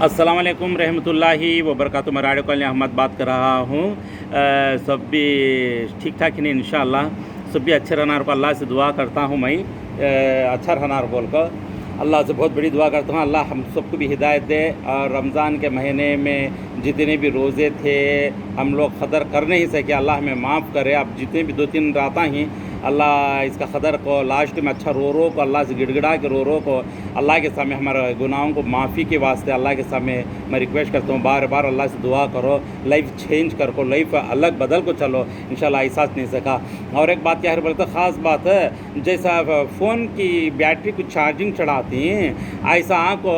अस्सलाम वालेकुम रहमतुल्लाहि व बरकातुहू। मैं राडियो कॉलोनी अहमद बात कर रहा हूँ। सब भी ठीक ठाक ही नहीं इंशाअल्लाह। सब भी अच्छे रहना को अल्लाह से दुआ करता हूँ। मैं अच्छा रहना बोल कर अल्लाह से बहुत बड़ी दुआ करता हूँ। अल्लाह हम सबको भी हिदायत दे और रमज़ान के महीने में जितने भी रोज़े थे हम लोग कदर कर नहीं सके, अल्लाह हमें माफ़ करे। अब जितने भी 2-3 रातें ही अल्लाह इसका कदर को लास्ट में अच्छा रो को अल्लाह से गिड़गिड़ा के रो को अल्लाह के सामने हमारे गुनाहों को माफ़ी के वास्ते अल्लाह के सामने मैं रिक्वेस्ट करता हूँ। बार बार अल्लाह से दुआ करो, लाइफ चेंज कर को, लाइफ अलग बदल को चलो इंशाल्लाह। एहसास नहीं सका। और एक बात क्या है बोलते ख़ास बात है, जैसा फ़ोन की बैटरी को चार्जिंग चढ़ाती हैं ऐसा आको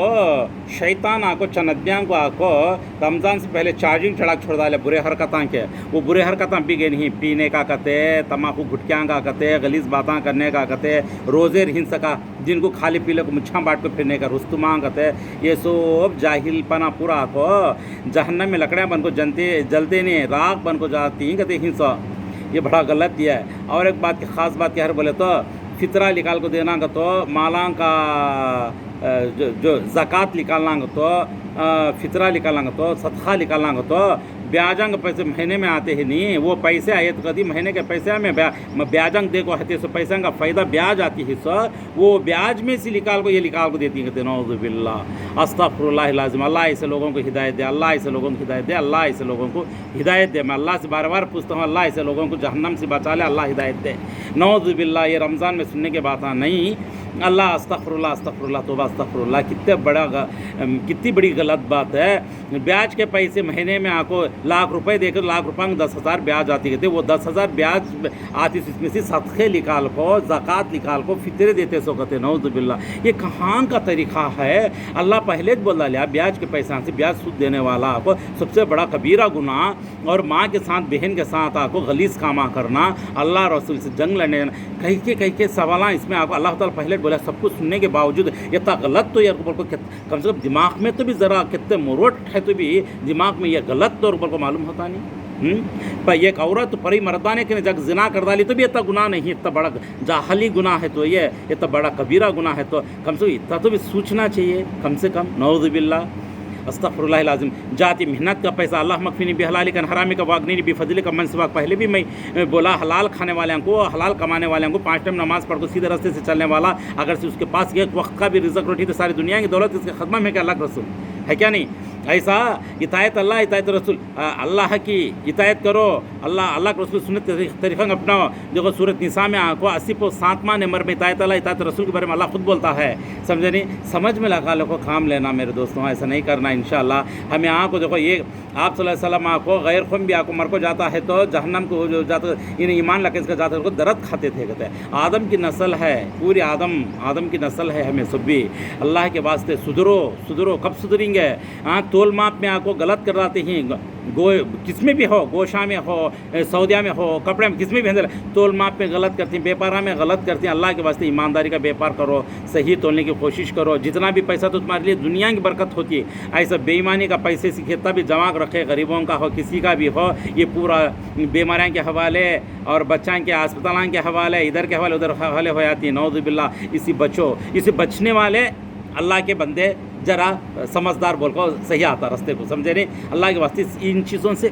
शैतान आको चनद्यां को आको रमज़ान से पहले चार्जिंग चढ़ा छोड़ डाले बुरे हरकतां के। वो बुरे हरकतां भी गए नहीं, पीने का कहते, तम्बाकू गुटकियाँ का कहते, गलीज़ बातें करने का कहते, रोज़े रह सका, जिनको खाली पीले को मुच्छा बाट को फिरने का रुस्तुमा कहते। ये सब जाहिलपना पूरा को जहन्नम में लकड़ियाँ बन को जलते नहीं, राख बन को जाती हैं कहते हिंसा। ये बड़ा गलत दिया है। और एक बात की ख़ास बात क्या है बोले तो फितरा निकाल को देना का तो माला का जो ज़कात निकालना का तो फितरा निकालना का तो सदका निकालना का तो ब्याजंग पैसे महीने में आते हैं नहीं। वो पैसे आए तो कभी महीने के पैसे में ब्याजंग देखो हते सो पैसा का फ़ायदा ब्याज आती है सर, वो ब्याज में से निकाल को ये निकाल को देती है कहते नौज़ुबिल्लाह अस्तग़फिरुल्लाह लाज़िम। अल्लाह ऐसे लोगों को हिदायत दे, अल्लाह ऐसे लोगों को हिदायत दे, अल्लाह ऐसे लोगों को हिदायत दे। मैं अल्लाह से बार बार पूछता हूँ अल्लाह ऐसे लोगों को जहन्नम से बचा ले, अल्लाह हिदायत दे नौज़ुबिल्लाह। ये रमज़ान में सुनने के बात नहीं। अल्लाह अस्तग़फिरुल्लाह अस्तग़फिरुल्लाह तौबा अस्तग़फिरुल्लाह। कितनी बड़ी गलत बात है। ब्याज के पैसे महीने में आपको लाख रुपए देकर लाख रुपये में 10,000 ब्याज आती कहते, वो 10,000 ब्याज आती इसमें से सदक़े निकाल को, ज़कात निकाल को, फितरे देते सो कहते नौज़ुबिल्लाह। ये कहाँ का तरीक़ा है। अल्लाह पहले बोला लिया ब्याज के पैसा से ब्याज सूद देने वाला आपको सबसे बड़ा कबीरा गुनाह, और माँ के साथ बहन के साथ आपको गलीज़ कामा करना, अल्लाह रसूल से जंग लड़ने, कहीं के सवाल इसमें आपको अल्लाह ताला पहले बोला। सब कुछ सुनने के बावजूद ये इतना गलत तो यार को कम से कम दिमाग में तो भी ज़रा कितने मुरोट है तो भी दिमाग में ये गलत तो को मालूम होता नहीं। पर एक औरत परी मर्दाने के जग जिना कर डाली तो भी इतना गुनाह नहीं, इतना बड़ा जाहली गुनाह है तो ये इतना बड़ा कबीरा गुनाह है तो कम से कम इतना तो भी सोचना चाहिए कम से कम नौज़ुबिल्लाह अस्तग़फिरुल्लाह लाज़िम। जाती मेहनत का पैसा अल्लाह मकफ़िनी बिहलाली का हरामी का वागनी बिफजली का मनसवाक। पहले भी मैं बोला हलाल खाने वाले को, हलाल कमाने वाले को, 5 टाइम नमाज़ पढ़ को सीधे रास्ते से चलने वाला अगर से उसके पास एक वक्त का भी रिज़्क़ रोटी तो सारी दुनिया की दौलत इसके खदमा में क्या अल्लाह रसूल है क्या नहीं। ऐसा इतायत अल्लाह इतायत रसूल, अल्लाह की इतायत करो, अल्लाह के रसूल सुन्नत तरीक़ा अपनाओ। देखो सूरत निसा में आपको 87वां नंबर में इतायत अल्लाह इतायत रसूल के बारे में अल्लाह खुद बोलता है। समझे नहीं, समझ में लगा लो को काम लेना मेरे दोस्तों, ऐसा नहीं करना इंशाअल्लाह। हमें आपको देखो ये आप सल्लल्लाहु अलैहि वसल्लम आपको गैर खुम भी आपको मर को जाता है तो जहन्नम को जो जाता इन ईमान लगे इसका जाता है दर्द खाते थे कहते हैं। आदम की नस्ल है, पूरी आदम की नस्ल है। हमें सब भी अल्लाह के वास्ते सुधरो। कब सुधरेंगे। तोल माप में आपको गलत कर जाते हैं, किसमें भी हो, गोशा में हो, सऊदिया में हो, कपड़े में किसमें भी अंदर तोल माप में गलत करती हैं, व्यापार में गलत करती हैं। अल्लाह के वास्ते ईमानदारी का व्यापार करो, सही तोलने की कोशिश करो। जितना भी पैसा तो तुम्हारे लिए दुनिया की बरकत होती है। ऐसा बेईमानी का पैसे से कितना भी जमा रखे, गरीबों का हो किसी का भी हो, ये पूरा बीमारियों के हवाले और बच्चों के अस्पतालों के हवाले, इधर के हवाले उधर हवाले हो जाती है नौज़ुबिल्लाह। इसी बचने वाले अल्लाह के बंदे जरा समझदार बोल को सही आता रास्ते को, समझे नहीं। अल्लाह के वास्ते इन चीज़ों से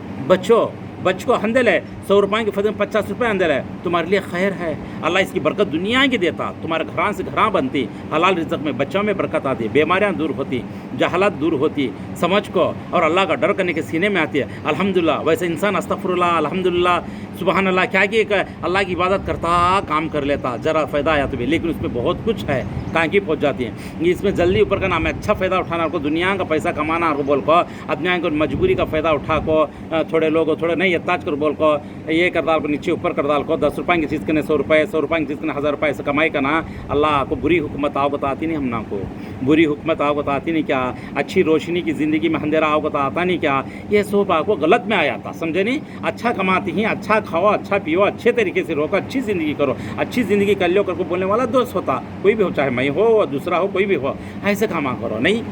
बच को हंदल है। 100 रुपये की फजल 50 रुपये अंदर है, तुम्हारे लिए खैर है। अल्लाह इसकी बरकत दुनिया की देता, तुम्हारे घरां से घरां बनती, हलाल रिज़्क़ में बच्चों में बरकत आती, बीमारियां दूर होती, जहालत दूर होती, समझ को और अल्लाह का डर करने के सीने में आती है। अल्हम्दुलिल्लाह। वैसे इंसान अस्तग़फिरुल्लाह अल्हम्दुलिल्लाह सुबहान अल्लाह क्या कि अल्लाह की इबादत करता काम कर लेता, ज़रा फ़ायदा आया तो भी, लेकिन उसमें बहुत कुछ है कहाँ की पहुँच जाती है। इसमें जल्दी ऊपर का नाम है अच्छा फ़ायदा उठाना को, दुनिया का पैसा कमाना को बोल को, अपने को मजबूरी का फ़ायदा उठा को, थोड़े लोग थोड़े नहीं ताज कर बोल को ये कर डाल को नीचे ऊपर कर डाल को, 10 रुपये की चीज़ के 100 रुपये, 100 रुपये की चीज़ के 1000 रुपये ऐसे कमाई का ना। अल्लाह को बुरी हुकूमत आओ बताती नहीं, हम ना को बुरी हुकूमत आओ बताती नहीं क्या, अच्छी रोशनी की ज़िंदगी में अंधेरा आओ बताता नहीं क्या। ये सब आपको गलत में आ जाता, समझे नहीं। अच्छा कमाती ही, अच्छा खाओ, अच्छा पियो, अच्छे तरीके से रोको, अच्छी ज़िंदगी करो, अच्छी ज़िंदगी कर लो करके बोलने वाला दोस्त होता कोई भी हो, चाहे मैं हो दूसरा हो कोई भी हो, ऐसे कामा करो नहीं।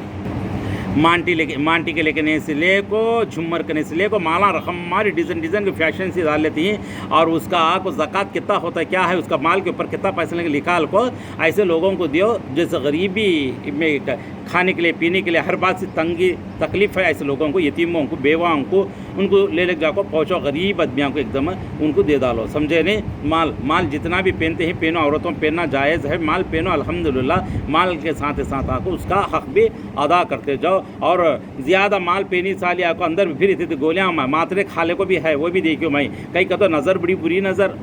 मांटी के लेके से ले को झुमर करने से ले को माला रकम हमारी डिज़ाइन के फैशन से डाल लेती हैं और उसका को ज़कात कितना होता है क्या है उसका माल के ऊपर कितना पैसे लेके निकाल को ऐसे लोगों को दियो जैसे गरीबी में खाने के लिए पीने के लिए हर बात से तंगी तकलीफ़ है ऐसे लोगों को यतीमों को बेवाओं को उनको ले जाकर पहुँचो गरीब आदमियों को एकदम उनको दे डालो समझे नहीं। माल जितना भी पहनते हैं पहनो औरतों पहनना जायज़ है माल पहनो अल्हम्दुलिल्लाह माल के साथ आपको उसका हक भी अदा करते जाओ और ज़्यादा माल पहनी साली आपको अंदर भी फिर इतनी गोलियाँ मात्रे खाले को भी है वो भी देखियो मैं कहीं का तो नज़र बड़ी बुरी नज़र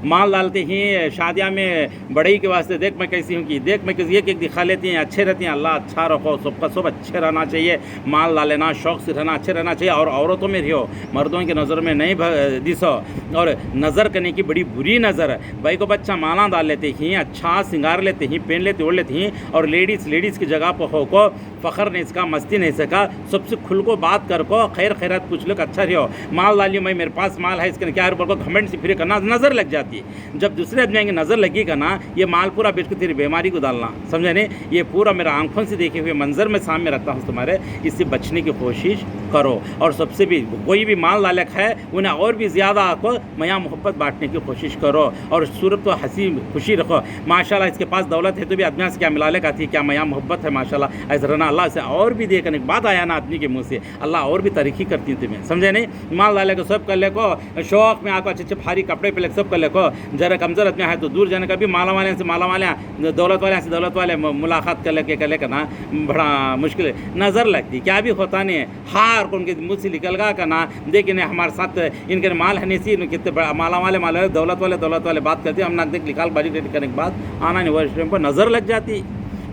माल डालते हैं शादियाँ में बड़ई के वास्ते देख मैं कैसी हूँ कि देख मैं किसी एक दिखा लेती हैं अच्छे रहती हैं अल्लाह अच्छा रखो सबका सब अच्छे रहना चाहिए माल डालेना शौक़ से रहना अच्छे रहना चाहिए और औरतों में रहो मर्दों की नज़र में नहीं दिसो और नज़र करने की बड़ी बुरी नज़र है भाई को बच्चा माला डाल लेते हैं अच्छा सिंगार लेते हैं पहन लेते ओढ़ लेते हैं और लेडीज़ की जगह पर हो को फ़ख्र नहीं सका मस्ती नहीं सका सबसे खुल को बात कर को खैर खैरात पूछ लो अच्छा रहो माल डालियो मैं मेरे पास माल है इसके क्या बोल को घमंड से फिर करना नज़र लग जाती है जब दूसरे आदमी आएंगे नज़र लगेगा ना ये माल पूरा बेच को तेरी बीमारी को डालना समझे नहीं ये पूरा मेरा आंखों से देखे हुए मंजर में सामने रखता हूँ तुम्हारे इससे बचने की कोशिश करो और सबसे भी कोई भी माल लालक है उन्हें और भी ज़्यादा आपको मया मोहब्बत बांटने की कोशिश करो और सूरत तो हंसी खुशी रखो माशाल्लाह इसके पास दौलत है तो भी आदमी से क्या मिलाले का थी क्या मया मोहब्बत है माशाल्लाह ऐसा रहना अल्लाह से और भी देखने के बाद आया ना आदमी के मुँह से अल्लाह और भी तरक्की करती है तुम्हें समझे नहीं माल लाले को सब कर ले को शौक में आको अच्छे अच्छे भारी कपड़े पे सब कर ले को जरा कमज़ोर आदमी है तो दूर जाने का भी माला वाले से माला वाले दौलत वाले मुलाकात कर लेके ना बड़ा मुश्किल नज़र लगती क्या भी होता नहीं है हार को उनके मुँह से निकल गा का ना देखिए हमारे साथ इनके माल है नहीं कितने बड़ा माला वाले दौलत वाले बात करते हम ना देख निकाल बाजी करने के बाद आना नहीं वो टाइम पर नज़र लग जाती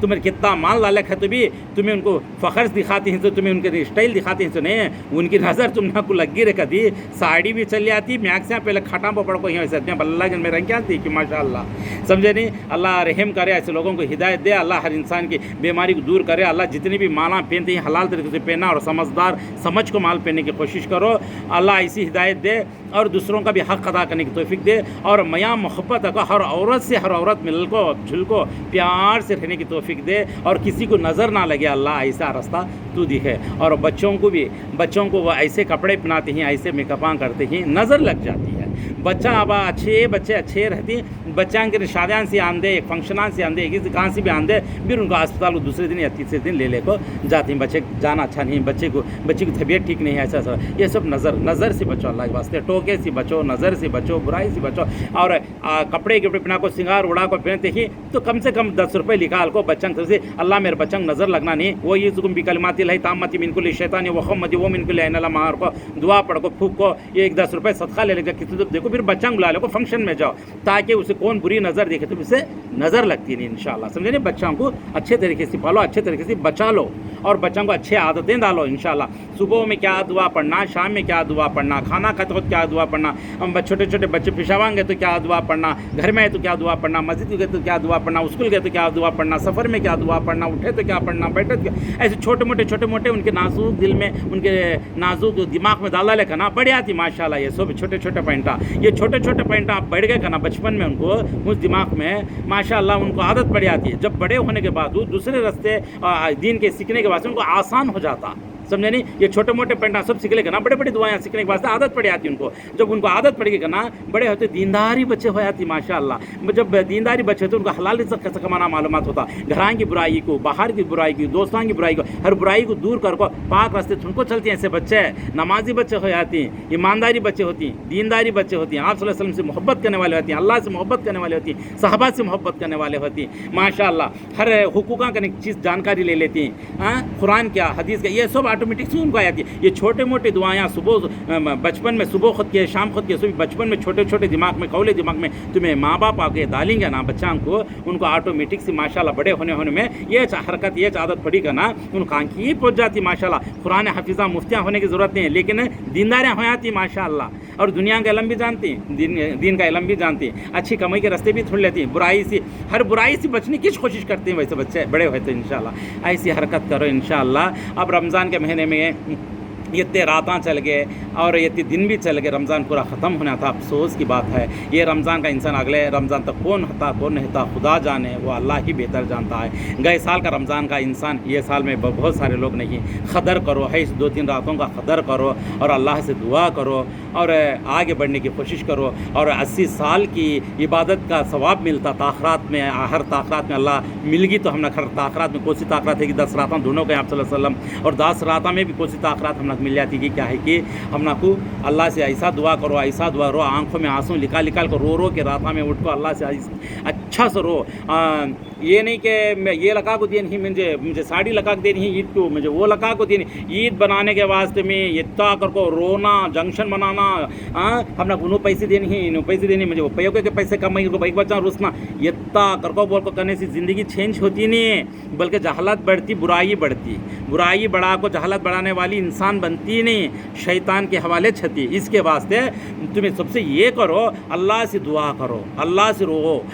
तुम्हें कितना माल लालक है तो भी तुम्हें उनको फ़ख्र दिखाती हैं तो तुम्हें उनके स्टाइल दिखाती हैं तो नहीं उनकी नज़र तुमने को लगी रखा थी साड़ी भी चल जाती मैक्स यहाँ पहले खटा पड़ को यहाँ ऐसे अल्लाह जन में रंग क्या थी कि माशाअल्लाह समझे नहीं अल्लाह रहम करे ऐसे लोगों को हिदायत दे अल्लाह हर इंसान की बीमारी को दूर करे अल्लाह जितनी भी माला पहनते हैं हलाल तरीके से पहना और समझदार समझ को माल पहनने की कोशिश करो अल्लाह ऐसी हिदायत दे और दूसरों का भी हक़ अदा करने की तौफीक दे और मया मोहब्बत को हर औरत से हर औरत मिल को झुलको प्यार से रहने की तौफीक दे और किसी को नज़र ना लगे अल्लाह ऐसा रास्ता तू दिखे और बच्चों को वो ऐसे कपड़े पहनाते हैं ऐसे मेकअपां करते हैं नज़र लग जाती है बच्चा अब बच्चे अच्छे रहती बच्चा के शादियाँ से आंदे एक फंक्शनान से आंदे किसी कहाँ से भी आंदे फिर उनको अस्पताल को दूसरे दिन या तीसरे दिन ले को जाते हैं बच्चे जाना अच्छा नहीं बच्चे की तबीयत ठीक नहीं है ऐसा ये सब नज़र से बचो अल्लाह के वास्ते टोके से बचो नज़र से बचो बुराई से बचो और कपड़े के पहना को सिंगार उड़ा को पहनते ही तो कम से कम 10 रुपये निकाल को बच्चन से अल्लाह मेरे बच्चन नज़र लगना नहीं वो ये तुम भी कलमाती लाई तामती मिनकुल शैतान वहमती वो मिनकुल मार को दुआ पढ़ को फूक को ये 10 रुपये सदका ले लेगा किसी तो देखो फिर बच्चा बुला लो को फंक्शन में जाओ ताकि उसे कौन बुरी नज़र देखे तो उसे नज़र लगती नहीं इंशाल्लाह समझे नहीं बच्चों को अच्छे तरीके से पालो अच्छे तरीके से बचा लो और बच्चों को अच्छे आदतें डालो इंशाल्लाह सुबह में क्या दुआ पढ़ना शाम में क्या दुआ पढ़ना खाना खाते वक्त क्या दुआ पढ़ना हम छोटे छोटे बच्चे पेशावांगे तो क्या दुआ पढ़ना घर में है तो क्या दुआ पढ़ना मस्जिद गए तो क्या दुआ पढ़ना स्कूल गए तो क्या दुआ पढ़ना सफ़र में क्या दुआ पढ़ना उठे तो क्या पढ़ना बैठे तो ऐसे छोटे मोटे उनके नाजुक दिल में उनके नाजुक दिमाग में डाला लेकर ना बढ़िया थी माशाल्लाह ये सब छोटे छोटे पॉइंटा आप बढ़ गए करना बचपन में उनको उस दिमाग में माशाल्लाह उनको आदत पड़ जाती है जब बड़े होने के बाद दूसरे रास्ते दीन के सीखने के बाद उनको आसान हो जाता समझे नहीं ये छोटे मोटे पेंटा सब सीख लेगा ना बड़े बड़े दुआएं सीखने के वास्ते आदत पड़ जाती उनको जब उनको आदत पड़ेगी ना बड़े होते दीनदारी बच्चे हो जाती माशाल्लाह जब दीनदारी बच्चे होते उनको हलाल रिज़्क़ कैसे कमाना मालूमात होता घरां की बुराई को बाहर की बुराई की दोस्तों की बुराई को हर बुराई को दूर कर को पाक रास्ते उनको चलती हैं ऐसे बच्चे नमाजी बच्चे हो जाती हैं ईमानदारी बच्चे होती हैं दीनदारी बच्चे होती हैं आप सल्लल्लाहु अलैहि वसल्लम से मोहब्बत करने वाले होती हैं अल्लाह से मोहब्बत करने वाले होती हैं सहाबा से मोहब्बत करने वाले होती हैं माशाल्लाह हर हुकूक़ का चीज़ जानकारी ले लेती हैं कुरान क्या हदीस क्या ये सब ऑटोमेटिक से उनको आती है ये छोटे मोटे दुआएं सुबह बचपन में सुबह खुद के शाम खुद के सुबह बचपन में छोटे छोटे दिमाग में कौले दिमाग में तुम्हें माँ बाप आके डालेंगे ना बच्चों को उनको ऑटोमेटिक से माशाल्लाह बड़े होने में ये हरकत ये आदत पड़ी का ना उनको आंखी पहुँच जाती माशाल्लाह कुरान हफीज़ा मुफ्तियाँ होने की ज़रूरत नहीं है लेकिन दीनदारियाँ हो जाती माशाल्लाह और दुनिया का इलम भी जानती हैं दीन का इलम भी जानती हैं अच्छी कमाई के रास्ते भी छोड़ लेती हैं बुराई से हर बुराई से बचने की कोशिश करते हैं वैसे बच्चे बड़े हुए तो इंशाल्लाह ऐसी हरकत करो इंशाल्लाह अब रमज़ान के महीने में इतने रातां चल गए और इतने दिन भी चल गए, रमज़ान पूरा ख़त्म होना था। अफसोस की बात है, ये रमज़ान का इंसान अगले रमज़ान तक कौन था कौन नहीं था, खुदा जाने, वो अल्लाह ही बेहतर जानता है। गए साल का रमज़ान का इंसान ये साल में बहुत सारे लोग नहीं। क़दर करो है, इस 2-3 रातों का क़दर करो और अल्लाह से दुआ करो और आगे बढ़ने की कोशिश करो। और 80 साल की इबादत का सवाब मिलता ताख़रात में, हर ताख़रात में अल्लाह मिलगी तो हमने हर ताख़रात में कोसी ताख़रात है कि 10 रातां दोनों के आप सल्लल्लाहु अलैहि वसल्लम, और 10 रातां में भी कोसी ताख़रात हमने मिल जाती कि क्या है कि हमना को अल्लाह से ऐसा दुआ करो, ऐसा दुआ रो, आंखों में आंसू निकाल को रो के राता में उठ को अल्लाह से अच्छा से रो। ये नहीं कि मैं ये लगा को देनी मुझे साड़ी लगा के देनी ईद को, मुझे वो लगा को देनी। ईद बनाने के वास्ते में इतना कर को रोना, जंक्शन बनाना, हमने उन्हों पैसे देनी ही, इन्हों पैसे देनी, मुझे वो पैयों के पैसे कमाई को बाइक बचा रुसना, इतना कर को बोल को करने से ज़िंदगी चेंज होती नहीं है, बल्कि जहालत बढ़ती, बुराई बढ़ती। बुराई बढ़ा को जहालत बढ़ाने वाली इंसान बनती नहीं, शैतान के हवाले छती। इसके वास्ते तुम्हें सबसे ये करो, अल्लाह से दुआ करो, अल्लाह से रो।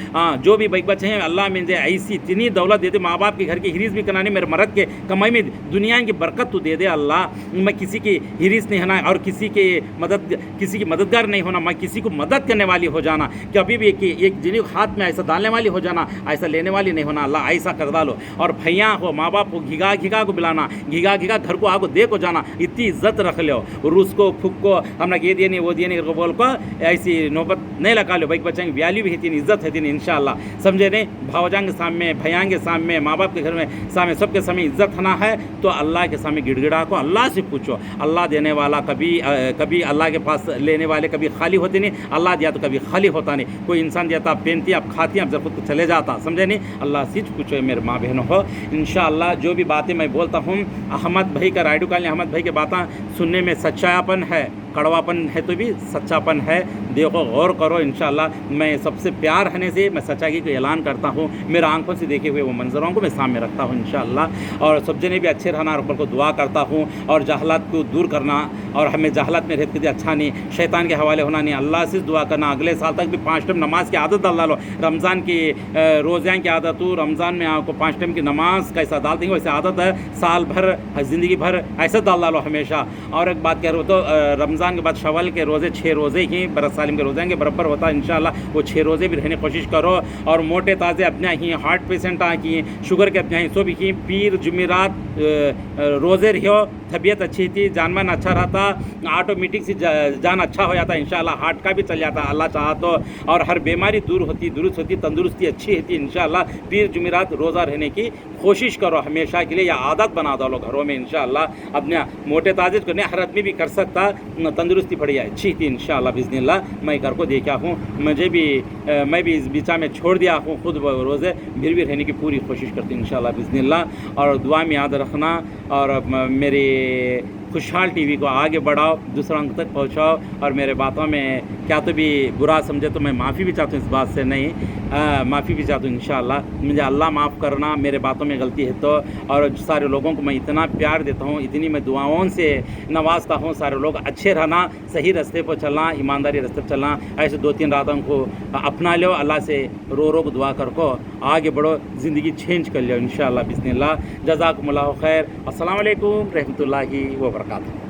जो भी बाइक बच्चे हैं अल्लाह में ऐसी इतनी दौलत दे दे, माँ बाप के घर की हिरिस भी कराने, मेरे मर्द के कमाई में दुनिया की बरकत तो दे दे अल्लाह। मैं किसी की हिरिस नहीं होना और किसी की मददगार नहीं होना, मैं किसी को मदद करने वाली हो जाना, कभी भी एक जिन्हें हाथ में ऐसा डालने वाली हो जाना, ऐसा लेने वाली नहीं होना। अल्लाह ऐसा कर डालो। और भैया हो, माँ बाप को घिगा घिगा को बुलाना, घिगा घिगा घर को आगो दे को जाना, इतनी इज्जत रख लो। रूस को फुक को हमने ये दिए नहीं वो दिए नहीं बोल को ऐसी नौबत नहीं लगा लो। भाई बच्चे की वैल्यू भी है, इज्जत है इंशाअल्लाह, समझे नहीं। भावजांग के सामने, भैया के सामने, माँ बाप के घर में सामने, सबके सामने इज्जत होना है तो अल्लाह के सामने गिड़गिड़ा को अल्लाह से पूछो। अल्लाह देने वाला कभी अल्लाह के पास लेने वाले कभी खाली होते नहीं, अल्लाह दिया तो कभी खाली होता नहीं। कोई इंसान दिया तो आप पहनती, आप खाती, आप जब खुद चले जाता, समझे नहीं। अल्लाह से पूछो मेरे माँ बहनों हो। इंशाअल्लाह जो भी बातें मैं बोलता हूँ, अहमद भाई का, राइडू कॉलोनी अहमद भाई की बातें सुनने में सच्चायापन है, कड़वापन है तो भी सच्चापन है। देखो, गौर करो। इंशाअल्लाह मैं सबसे प्यार रहने से मैं सच्चाई को ऐलान करता हूँ, मेरे आंखों से देखे हुए वो मंजरों को मैं सामने रखता हूँ इंशाअल्लाह। और सब जने भी अच्छे रहना और को दुआ करता हूँ और जहालत को दूर करना, और हमें जहालत में रहते अच्छा नहीं, शैतान के हवाले होना नहीं, अल्लाह से दुआ करना। अगले साल तक भी 5 टाइम नमाज की आदत डाल लो। रमज़ान की रोज़ान की आदत हो, रमज़ान में आपको 5 टाइम की नमाज कैसा डाल देंगे वैसे आदत है, साल भर ज़िंदगी भर ऐसा डालो हमेशा। और एक बात कह रहा हूँ तो रमज़ान के बाद शवल के रोज़े 6 रोज़े ही बरस सालिम के रोज़े बराबर होता है इंशाअल्लाह, वो 6 रोज़े भी रहने की कोशिश करो। और मोटे ताज़े अपने ही, हार्ट पेशेंट आ की, शुगर के अपने ही, सो भी ही, पीर जुमेरात रोज़े रहो, तबीयत अच्छी थी, जानमान अच्छा रहता, ऑटोमेटिक से जान अच्छा हो जाता इंशाअल्लाह, हार्ट का भी चल जाता अल्लाह चाहा तो, और हर बीमारी दूर होती, दुरुस्त होती, तंदुरुस्ती अच्छी होती इंशाअल्लाह। पीर जुमेरात रोज़ा रहने की कोशिश करो हमेशा के लिए, या आदत बना दो लो घरों में इंशाअल्लाह। अपने मोटे ताज़े को नहीं, हर आदमी भी कर सकता, तंदुरुस्ती बढ़िया अच्छी थी इंशाअल्लाह बिस्मिल्लाह। मैं घर को देखा हूँ, मैं भी इस बीचा में छोड़ दिया हूँ खुद रोज़े, फिर भी रहने की पूरी कोशिश करती हूँ इंशाअल्लाह बिस्मिल्लाह। और दुआ में याद रखना, और मेरे खुशहाल टीवी को आगे बढ़ाओ, दूसरों तक पहुंचाओ। और मेरे बातों में क्या तो भी बुरा समझे तो मैं माफ़ी भी चाहता हूँ, इस बात से नहीं, माफ़ी भी चाहता हूँ इंशाअल्लाह। मुझे अल्लाह माफ़ करना मेरे बातों में गलती है तो। और सारे लोगों को मैं इतना प्यार देता हूँ, इतनी मैं दुआओं से नवाजता हूँ, सारे लोग अच्छे रहना, सही रास्ते पर चलना, ईमानदारी रास्ते पर चलना। ऐसे 2-3 रातों को अपना लो, अल्लाह से रो को दुआ कर को आगे बढ़ो, ज़िंदगी चेंज कर लो इंशाअल्लाह बिस्मिल्लाह। जज़ाकुमुल्लाहु खैर। अस्सलामु अलैकुम रहमतुल्लाहि व बरकातुहू।